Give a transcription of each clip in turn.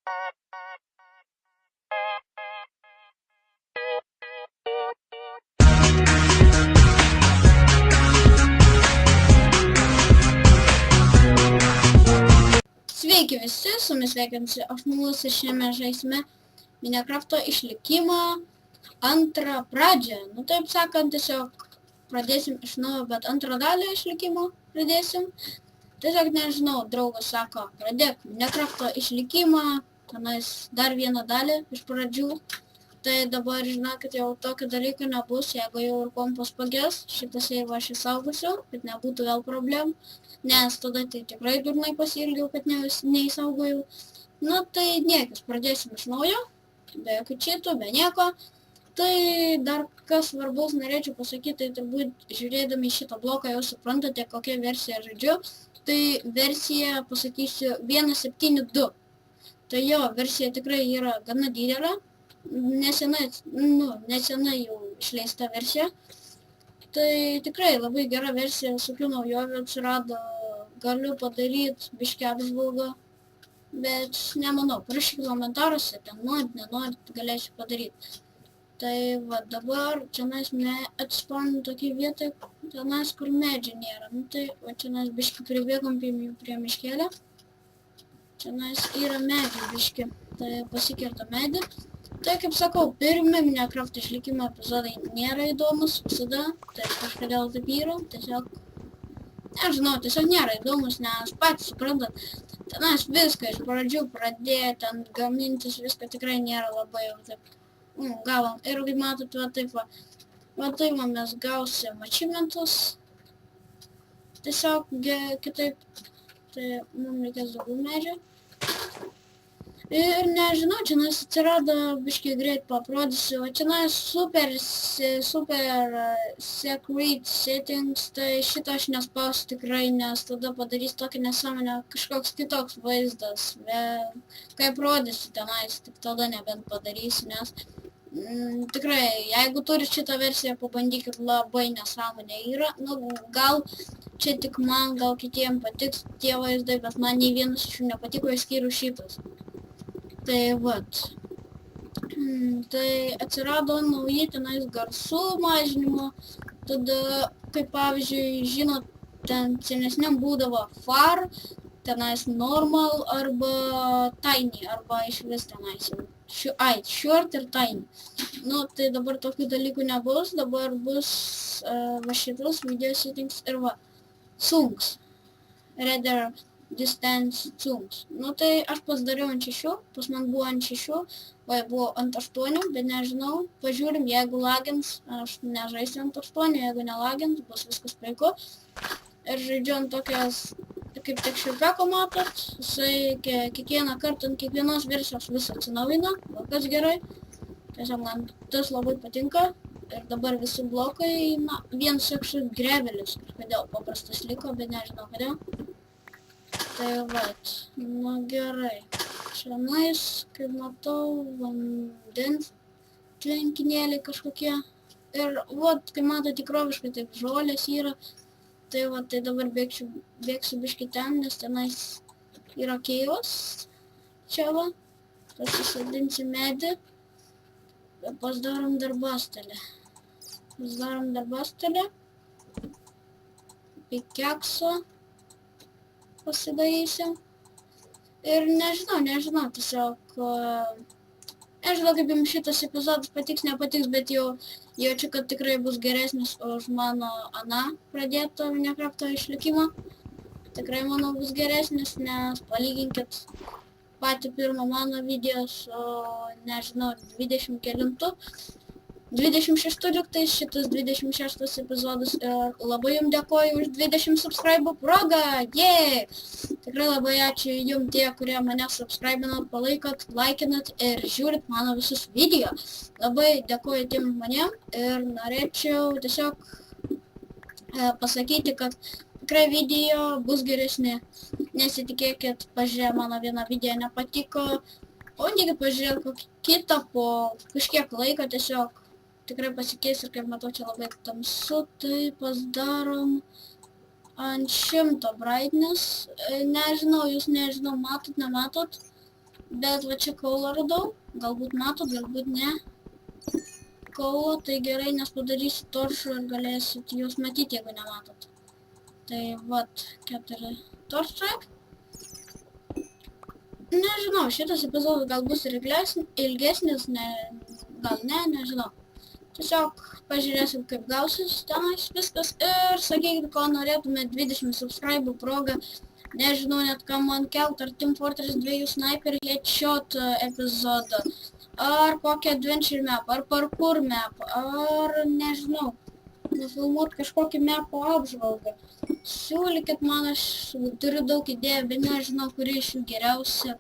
Sveiki visi, su jumis sveikinasi aš Mulas ir šiame žaisime Minecrafto išlikimo antrą pradžią. Taip sakant, tiesiog pradėsim iš naujo, bet antrą dalį išlikimo pradėsim. Tiesiog nežinau, draugas sako, pradėk Minecrafto išlikimą, tenais dar vieną dalį iš pradžių. Tai dabar žinokit, jau tokio dalyko nebus, jeigu jau ir kompas pages, šitą seivą aš įsaugusiu, kad nebūtų vėl problemų. Nes tada tai tikrai durnai pasiilgiau, kad neįsaugojau. Tai niekis, pradėsim iš naujo, be jokių čytų, be nieko. Tai dar kas svarbus norėčiau pasakyti, tai turbūt žiūrėdami šitą bloką jau suprantate, kokią versiją žaidžiu. Tai versija, pasakysiu, 1.7.2. Tai jo, versija tikrai yra gana didelė. Nesenai jau išleista versija. Tai tikrai labai gera versija, visokių naujovių atsirado, galiu padaryti biškį apžvalgą, bet nemanau, parašykite komentaruose, ten norit, nenorit, galėsiu padaryti. Tai va dabar čianais atspaunu tokiai vietai, tenais kur medžiai nėra, tai va čianais biškį pribėgom prie miškelio, čianais yra medžiai biškį, tai pasikerta medį. Tai kaip sakau, pirmi Minecraft išlikimo epizodai nėra įdomus visada, tai kažkodėl taip yra, tiesiog, nežinau, tiesiog nėra įdomus, nes patys suprantat, tenais viską iš pradžių pradėti, ten gamintis viską tikrai nėra labai jau taip, gavom, ir kaip matot, va taip va, mes gausim achievementus, tiesiog kitaip, tai mums reikės daugiau medžių. Ir nežinau, čianais atsirado, biškį greit paprodysiu, o čianais super secret settings, tai šito aš nespausiu tikrai, nes tada padarys tokį nesąmonę, kažkoks kitoks vaizdas, kaip rodysiu tenais, tik tada nebent padarysiu, nes tikrai, jeigu turit šitą versiją, pabandykit, labai nesąmonė yra, gal čia tik man, gal kitiem patiks tie vaizdai, bet man nei vienas iš jų nepatiko, išskyrus šitas. Tai vat, tai atsirado nauji tenais garsų mažinimo, tada, kaip pavyzdžiui, žinot, ten senesniam būdavo far, tenais normal arba tiny, arba išvis tenais jau, short ir tiny. Tai dabar tokių dalykų nebus, dabar bus va šitas video settings ir va, sunks, rather distance zooms. Tai aš pasidariau ant 6, pas man buvo ant 6, va buvo ant 8, bet nežinau, pažiūrim, jeigu lagins, aš nežaisiu ant 8, jeigu nelagins, bus viskas puiku. Ir žaidžiu ant tokias, kaip tekščiurpeko matot, jisai kiekvieną kartą ant kiekvienos versijos vis atsinaujina, kas gerai, tiesiog man tas labai patinka. Ir dabar visi blokai, vien sakšų grevelis, kažkodėl paprastas liko, bet nežinau kodėl. Tai vat, gerai, čianais, kaip matau, vandens tvenkinėliai kažkokie. Ir vat, kaip mato, tikroviškai taip žolės yra. Tai vat, tai dabar bėgsiu biškį ten, nes tenais yra keivas. Čia va, pasisodinsim medį. Pasidarom darbastalį. Pikeksą pasidarysiu. Ir nežinau, tiesiog, nežinau, kaip jums šitas epizodas patiks, nepatiks, bet jau jaučiu, kad tikrai bus geresnis už mano aną pradėto Minecrafto išlikimą. Tikrai, manau, bus geresnis, nes palyginkit patį pirmą mano video su, nežinau, 20 kelintų. 26 lygtais šitas 26 epizodas ir labai jums dėkoju už 20 subscribe progą, Tikrai labai ačiū jums tie, kurie mane subscribinat, palaikot, laikinat ir žiūrit mano visus video. Labai dėkoju tiem žmonėm ir norėčiau tiesiog pasakyti, kad tikrai video bus geresni. Nesitikėkit, pažiūrėję mano vieną video nepatiko, bandykit pažiūrėti kokį kitą po kažkiek laiko tiesiog. Tikrai pasikeis ir kaip matau, čia labai tamsu, tai pasidarom ant 100 brightness. Nežinau, jūs matot, nematot, Bet va čia kaulą radau, galbūt matot, galbūt ne. Kaulą, tai gerai, nes padarysiu toršą ir galėsit jūs matyti, jeigu nematot. Tai vat, 4 toršai. Nežinau, šitas epizodas gal bus ir ilgesnis, gal ne, nežinau. Tiesiog pažiūrėsim, kaip gausis tenais viskas ir sakykit, ko norėtumėt 20 subscribe progą. Nežinau net ką man kelt, ar Team Fortress 2 Sniper Headshot epizodą, ar kokią Adventure map, ar Parkour map, ar nežinau, nufilmuot kažkokį mapo apžvalgą. Siūlykit man, aš turiu daug idėjų, bet nežinau, kuri iš jų geriausia.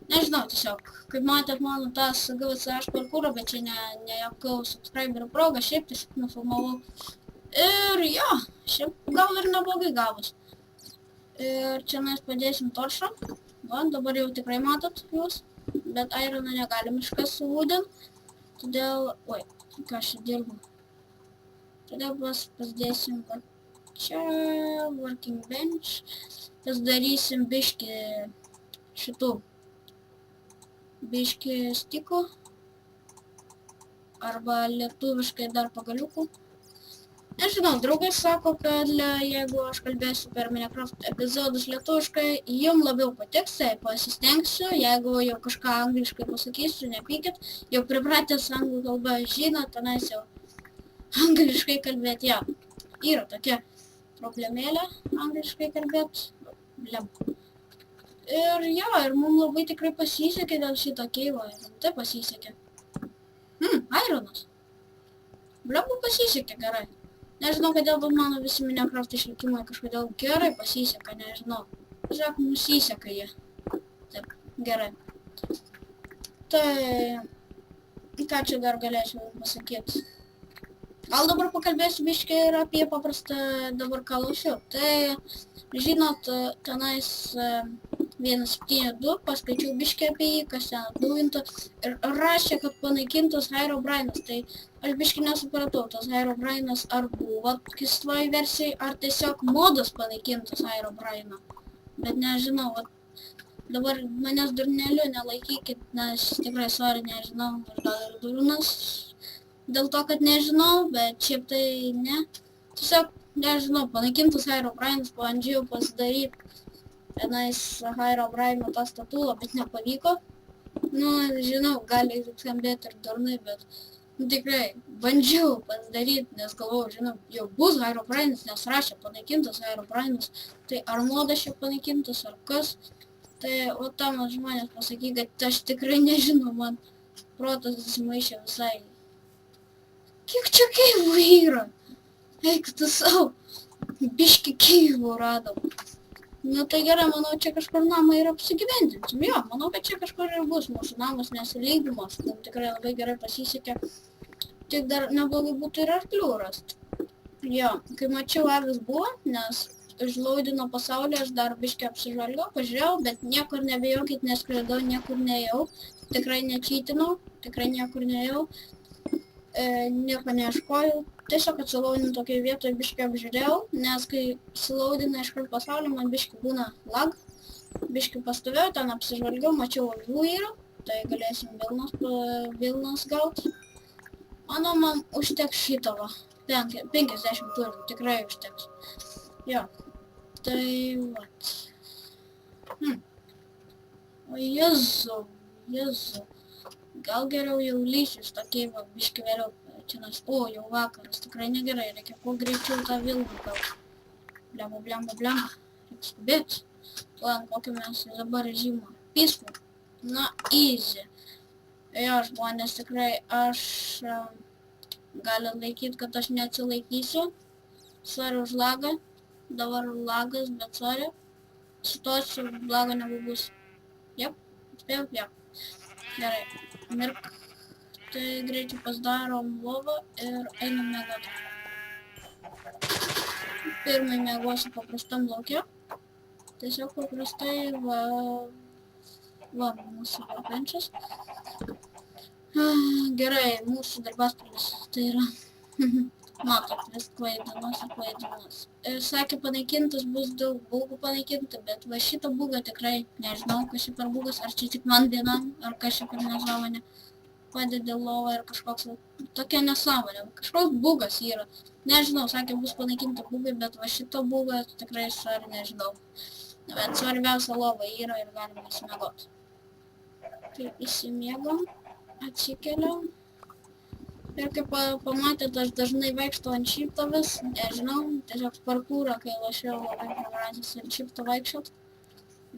Nežinau, tiesiog, kaip matėt mano tas GVCH parkūrą, bet čia ne jokau subscriberio proga, šiaip tiesiog nufilmavau. Ir jo, šiaip gal ir neblogai gavus. Ir čia mes padėsim toršą. Va, dabar jau tikrai matot jūs, bet ironą negalim iškas suvūdint. Todėl, oi, ką aš čia dirbu. Todėl pasidėsim va čia, working bench. Pasidarysim biškį šitų. Biškį stikų. Arba lietuviškai dar pagaliukų. Nežinau, draugai sako, kad jeigu aš kalbėsiu per Minecraft epizodus lietuviškai, jums labiau patiks, tai pasistengsiu, jeigu jau kažką angliškai pasakysiu, nepykit, jau pripratęs anglų kalbą žino, tenais jau angliškai kalbėti, ja, yra tokia problemėlė angliškai kalbėti, blem. Ir jo, ir mums labai tikrai pasisekė dėl šito keivo, ir tai pasisekė. Ironas. Blem, pasisekė gerai. Nežinau, kodėl mano visi Minecraft išlikimai kažkodėl gerai pasiseka, nežinau. Tiesiog nusiseka jie. Taip, gerai. Tai, ką čia dar galėčiau pasakyti? Gal dabar pakalbėsiu biškai ir apie paprastą dabar ką laušiu. Tai, žinot, tenais 1.7.2 paskaičiau biškai apie jį, kas ten atnaujinta. Ir rašė, kad panaikintas Herobrine'as. Tai aš biškai nesupratau, tas Herobrine'as ar buvo kistvoj versijai, ar tiesiog modas panaikintas Herobrine'o. Bet nežinau, dabar manęs durneliu nelaikykit, nes tikrai sorry, nežinau, aš gal ir durnas. Dėl to, kad nežinau, bet šiaip tai ne. Tiesiog, nežinau, panaikintas Herobrine'as, pabandžiau pasidaryti tenais Herobrine'o tą statulą, bet nepavyko. Nu, žinau, gali skambėti ir durnai, bet tikrai bandžiau pasidaryti, nes galvojau, žinau, jau bus Herobrine'as, nes rašė panaikintas Herobrine'as. Tai ar modas čia panaikintas, ar kas. Tai, o tam žmonės pasaky, kad aš tikrai nežinau, man protas susimaišė visai. Kiek čia keivų yra? Eik tu savo, biški keivų radau. Nu tai gerai, manau, čia kažkur namą ir apsigyvendinsim. Jo, manau, kad čia kažkur ir bus mūsų namas nesilygimas. Mums tikrai labai gerai pasisekė. Tik dar neblogai būtų ir arklių rasti. Jo, kai mačiau avis buvo, nes išlaudino pasaulį, aš dar biškį apsižvalgiau, pažiūrėjau, bet niekur nebijokit, neskridau, niekur nejau. Tikrai nečytinau, tikrai niekur nejau. Nieko neieškojau, tiesiog atsilaudinu tokiai vietoje biškį apžiūrėjau, nes kai atsilaudina iškart pasaulį, man biškį būna lag, biškį pastovėjau, ten apsižvalgiau, mačiau avių yra, tai galėsim vilnas gauti. Manau, man užteks šito va, 50 turim, tikrai užteks. Jo, tai vat. O Jezu. Gal geriau jau lysius tokiai va, biškį vėliau, čia nes, jau vakaras, tikrai negerai, reikia kuo greičiau tą vilną gauti. Blemba, reikia skubėti. Tuojant kokį mes dabar režimą. Peaceful. Na, easy. Jo, žmonės, tikrai aš gali laikyti, kad aš neatsilaikysiu. Sorry už lagą. Dabar lagas, bet sorry. Sutosiu, lago nebus. Jep, spėjau, jep. Gerai, mirk, tai greičiau pasidarom lovą ir einam miegoti. Pirmai miegosiu paprastam lauke. Tiesiog paprastai va, mūsų benčas. Gerai, mūsų darbastolis, tai yra. Matot, vis klaidinuos. Ir sakė, panaikintas bus daug bugų panaikinta, bet va šitą bugą tikrai nežinau, kas čia per bugas, ar čia tik man vienam, ar kas čia per nesąmonė. Padedi lovą ir kažkoks tokia nesąmonė. Kažkoks bugas yra. Nežinau, sakė, bus panaikinta bugai, bet va šito bugą tikrai ar nežinau. Bet svarbiausia lova yra ir galima įsimiegot. Tai įsimiegom, atsikeliam. Ir kaip pamatėte, aš dažnai vaikštau ant šifto vis, nežinau, tiesiog parkūrą, kai lošiau labai pripratęs ant šifto vaikščiot.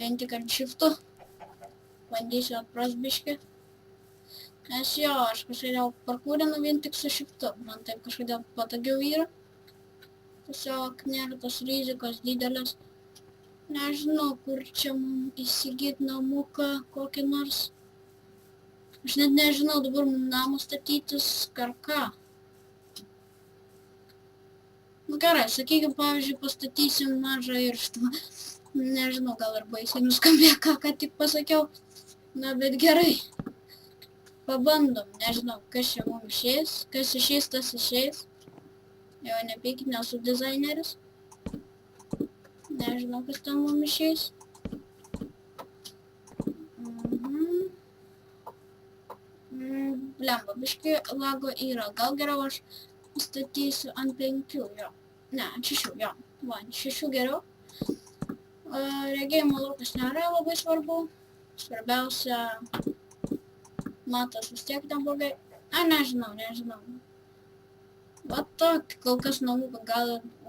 Vien tik ant šifto. Bandysiu atprast biškį. Nes jo, aš kažkaip parkūrinu vien tik su šiftu. Man taip kažkodėl patogiau yra. Tiesiog nėra tos rizikos didelės. Nežinau, kur čia įsigyt namuką kokį nors. Aš net nežinau dabar mums namą statytis, ar ką. Nu gerai, sakykim, pavyzdžiui, pastatysim mažą irštvą. Nežinau, gal ir baisiai nuskambėjo, ką tik pasakiau. Na, bet gerai. Pabandom, nežinau, kas čia mums išeis. Kas išeis, tas išeis. Jau nepykit, nesu dizaineris. Nežinau, kas ten mums išeis. Blemba, biškai lago yra. Gal geriau aš statysiu ant 5, jo. Ne, ant 6, jo. Va, ant 6 geriau. Regėjimo laukas nėra labai svarbu. Svarbiausia, matas vis tiek ten blogai. Nežinau. Va tokį kol kas namuką.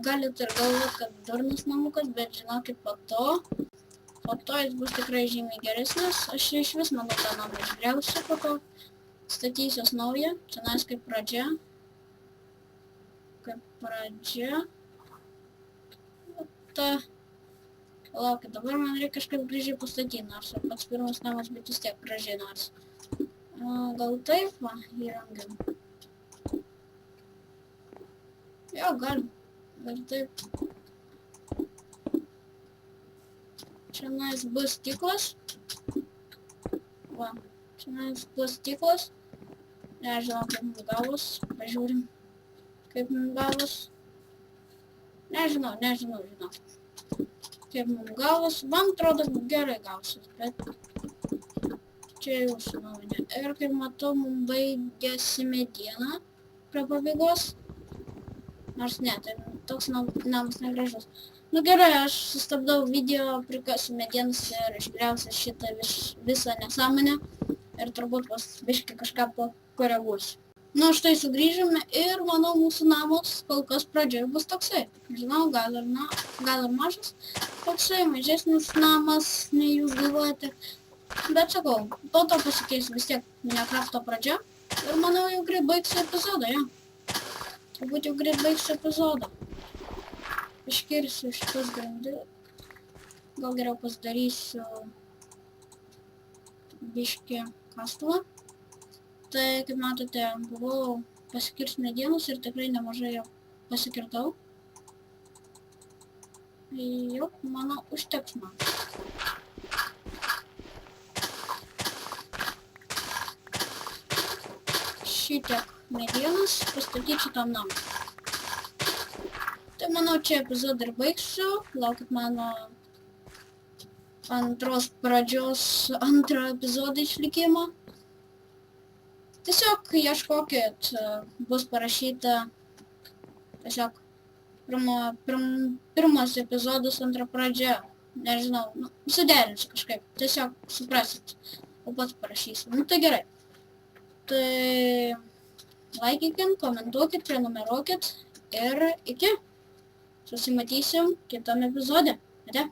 Galit ir galvot, kad durnas namukas, bet žinokit, po to jis bus tikrai žymiai geresnis. Aš iš vis manau tą namą išgriausiu, po to statysiuos naują. Čionais kaip pradžia. Laukit, dabar man reikia kažkaip gražiai pastatyti, nors pats pirmas namas, bet vis tiek gražiai nors. Gal taip, va, įrangiam. Jo, galim. Gal taip. Čionais bus stiklas. Va, čionais bus stiklas. Nežinau, kaip mums gavus. Pažiūrim, kaip mums gavus. Nežinau. Kaip mums gavus. Man atrodo, gerai gausis, bet čia jūsų nuomonė. Ir kaip matau, mums baigėsi mediena prie pabaigos. Nors ne, tai toks namas negražus. Nu gerai, aš sustabdau video, prikasiu medienas ir išgriausiu šitą visą nesąmonę. Ir turbūt pas biškį kažką pakoreguosiu. Nu, štai sugrįžome ir manau mūsų namas kol kas pradžioje bus toksai. Žinau, gal ir mažas. Toksai mažesnis namas, nei jūs galvojate. Bet sakau, po to pasikeis vis tiek Minecrafto pradžia. Ir manau jau greit baigsiu epizodą, jo. Turbūt jau greit baigsiu epizodą. Iškirsiu šitus grindis. Gal geriau pasidarysiu biškį kastuvą. Tai, kaip matote, buvau pasikirsti medienos ir tikrai nemažai jau pasikirtau. Jau, manau, užteks man. Šitiek medienos pastatysiu tam namą. Tai manau, čia epizodą ir baigsiu. Laukit mano antros pradžios antrą epizodą išlikimo. Tiesiog ieškokit, bus parašyta tiesiog pirmas epizodas antra pradžia. Nežinau, suderinsiu kažkaip, tiesiog suprasit, o pats parašysiu. Nu tai gerai. Tai laikykit, komentuokit, prenumeruokit ir iki. Susimatysim kitame epizode. Ate?